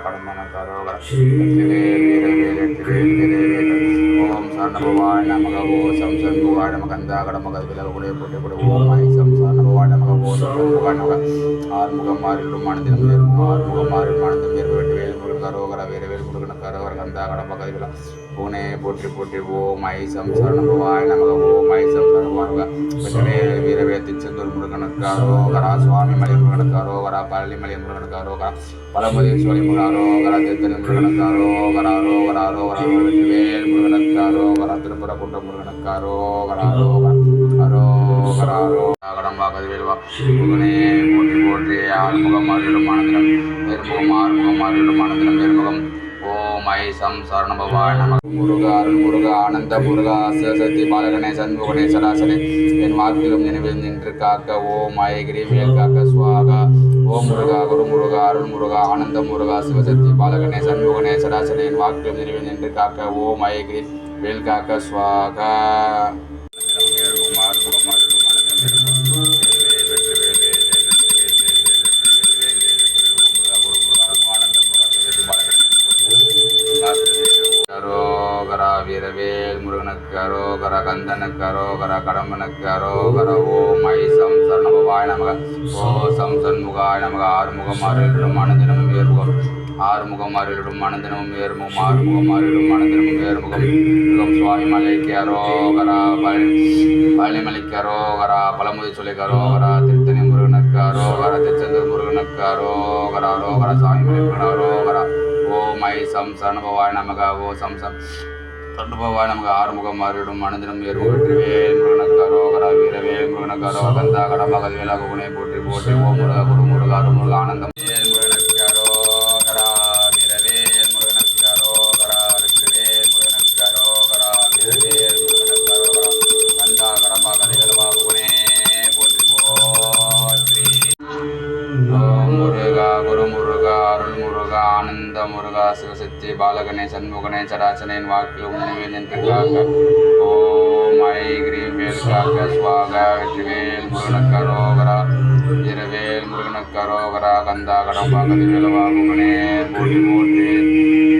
கடம்பன கரோகரா வெற்றிவேல் வீரவேல் வெற்றிவேல் வீரவேல். ஓம் சரணபவாய் நமக ஓசம் சண்முகாய் நமக கந்தா கடமக விலகுடைய போட்டி கூட ஓம் ஐசம் சரணபவாய் நமக ஓசம் சண்முகாய் நமக ஆறுமுகம் மாறிடும் மனதிலும் ஏறும் ஆறுமுகம் மாறிடும் மனதிலும் ஏறும் வெற்றிவேல் முருகன் கரோகரா வீரவேல் முருகன் கரோகர கந்தா கடமக வில பூனே போற்றி போற்றி ஓம் ஐசம் சரணபவாய் நமக ஓம் ஐசம் சரணபவாய் வெற்றிவேல் வீரவேல் திருச்செந்தூர் முருகனுக்கு அரோகரா சுவாமி மலை முருகனுக்கு அரோகரா பழனி மலை முருகனுக்கு அரோகரா பழமதி சோழி முருகன் அரோகரா திருத்தணி முருகனுக்கு அரோகரா அரோகரா அரோகரா வெற்றிவேல் முருகனுக்கு அரோகரா திருப்பரங்குன்ற முருகனுக்கு அரோகரா அரோகரா அரோகரா அரோகரா கடம்பாக வேல்வா முருகனே போற்றி போற்றி ஆறுமுகம் மாறிடும் மனதிலும் நேர்முகம் ஆறுமுகம் மாறிடும் மனதிலும் நேர்முகம் ஓம் ஐசம் சரணபவாய் நம முருக அருள் முருக ஆனந்த முருகா சிவசக்தி பாலகனே சண்முகனே சராசனே என் வாக்கிலும் நினைவில் நின்று காக்க ஓம் ஐகிரி வேல் காக்க சுவாகா ஓம் முருகா குரு முருகா அருள் முருகா ஆனந்த முருகா சிவசக்தி பாலகனே சண்முகனே சராசனே என் வாக்கிலும் நினைவில் நின்று காக்க ஓம் ஐகிரி வேல் காக்க சுவாகா. அரோகரா வீரவேல் முருகனுக்கு அரோகரா கந்தனுக்கு அரோகரா கடம்பனுக்கு அரோகரா ஓம் ஐசம் சரணபவாய் நமக ஓசம் சண்முகாய் நமக ஆறுமுகம் அருளிடும் மனதினமும் ஏறுமுகம் ஆறுமுகம் அருளிடும் மனதினமும் ஏறுமுகம் ஆறுமுகம் அருளிடும் மனதினமும் ஏறுமுகம் முருகம் சுவாமி மலைக்கு அரோகரா பழனிமலைக்கு அரோகரா பழமுதி சொல்லிக்கு அரோகரா திருத்தணி முருகனுக்கு அரோகரா திருச்செந்தூர் முருகனுக்கு அரோகரா அரோகரா சுவாமி மலை முருகன் அரோகரா ஓம் ஐசம் சரணபவாய் நமக ஓசம் சரணபவாய் நமக ஆறுமுகம் மாறிடும் மனதினம் ஏறும் வெற்றிவேல் முருகனுக்கு அரோகரா வீரவேல் முருகனுக்கு அரோகரா கந்தா கடமக வேலாக குணை போற்றி போற்றி ஓம் முருகா குரு முருகா அருமுருக ஆனந்தம் முருகனுக்கு அரோகரா வீரவேல் முருகனுக்கு அரோகரா வெற்றிவேல் முருகனுக்கு அரோகரா வீரவேல் முருகனுக்கு அரோகரா கந்தா கடமக வேலாக குணை போற்றி போற்றி ஓம் முருகா குரு முருகா அருள் முருகா ஆனந்த முருகா சிவசக்தி பாலகனே சண்முகனே சராசனேன் வாக்கிலும் நினைவில் நின்று காக்க ஓம் ஐகிரி வேல் காக்க சுவாகா வெற்றிவேல் முருகனுக்கு அரோகரா வீரவேல் முருகனுக்கு அரோகரா கந்தா கடம்பாக வேலவாகுகனே போற்றி போற்றி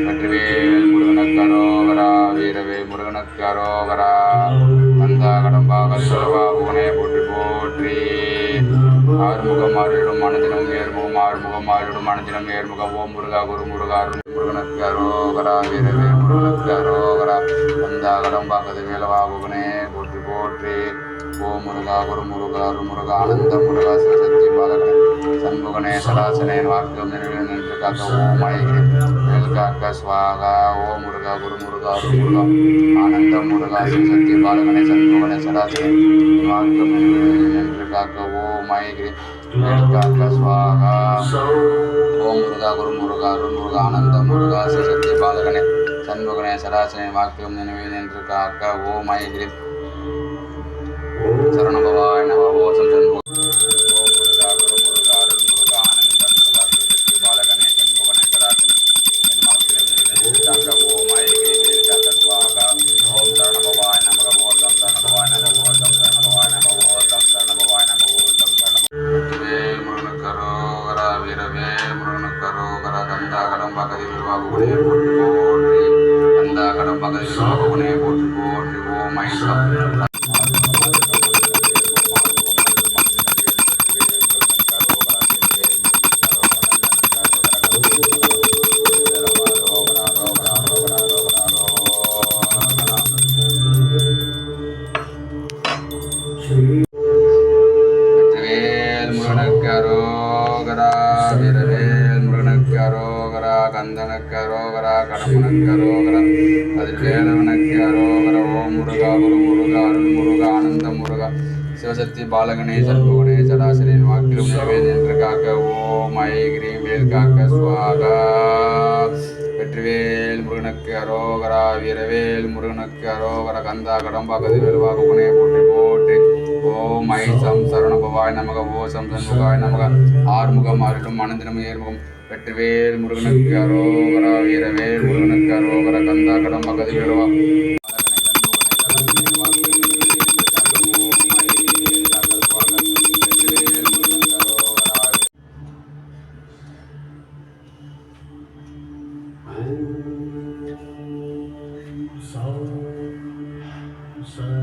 வெற்றிவேல் முருகனுக்கு அரோகரா வீரவேல் முருகனுக்கு அரோகரா கந்தா கடம்பாக வேலவாகுகனே போற்றி போற்றி ஆறுமுகம் ஆறிடும் மனதினம் ஏர்முகம் ஆறுமுகம் ஆறிடும் மனதினம் ஏர்முகம் ஓம் முருகா குரு முருகா அருள் முருகனுக்கு அரோகரா வீரவேல் முருகனுக்கு அரோகரா கந்தா கடம்பாகது வேலவாகுகனே போற்றி போற்றி ஓம் முருகா குரு முருகா அருள் முருகா ஆனந்த முருகா சிவசக்தி பாலகனே சண்முகனே சராசனேன் வாக்கியம் நினைவில் நின்று காக்க ஓம் ஐகிரி வேல் காக்க சுவாகா ஓம் முருகா குரு முருகா அருள் முருகா ஆனந்த முருகா சிவசக்தி பாலகனே சண்முகனே சராசனேன் வாக்கியம் நினைவில் நின்று காக்க ஓம் ஐகிரி வேல் காக்க சுவாகா ஓம் முருகா குரு முருகா அருள் முருகா ஆனந்த முருகா சிவசக்தி பாலகனே சண்முகனே சராசனேன் வாக்கியம் நினைவில் நின்று காக்க ஓம் ஐகிரி சரணபவாய் நம ஓசம் சண்முக ஓம் முருகா குரு முருகா அருள் முருகா ஆனந்த முருகா சிவசக்தி பாலகனே சண்முகனே சராசனே என் வாக்கியம் நினைவில் நின்று காக்க ஓம் ஐகிரி வேல் காக்க சுவாகா ஓம் சரணபவாய் நமக ஓசம் சரணபவாய் நம ஓசம் சரணபவாய் நம ஓசம் சரணபவாய் நம ஓசம் வெற்றிவேல் முருகனுக்கு அரோகரா வீரவேல் முருகனுக்கு அரோகரா கந்தா கடம்பாகதி விரிவாகுனே போற்றி போற்றி கந்தா கடம்பாகதி விரிவாகுனே போற்றி போற்றி ஓம் ஐசம் கந்தனுக்கு அரோகரா கடம்பனுக்கு அரோகரா கதிர்வேலவனுக்கு அரோகரா ஓம் முருகா குரு முருகா அருள் முருகா ஆனந்த முருகா சிவசக்தி பாலகனே சண்முகனே சராசரின் வாக்கிலும் நினைவில் நின்று காக்க ஓம் ஐகிரி வேல் காக்க சுவாகா வெற்றிவேல் முருகனுக்கு அரோகரா வீரவேல் முருகனுக்கு அரோகரா கந்தா கடம்பாகதி வேல்வாகுகனே போற்றி போற்றி ஓம் ஐசம் சரணபவாய் நமக ஓசம் சண்முகாய் நமக ஆறுமுகம் அருளும் மனதினம் ஏர்முகம் வெற்றிவேல் முருகனுக்கு அரோகரா வீரவேல் முருகனுக்கு அரோகரா கந்தா கடம்பாகதி வேல்வா ச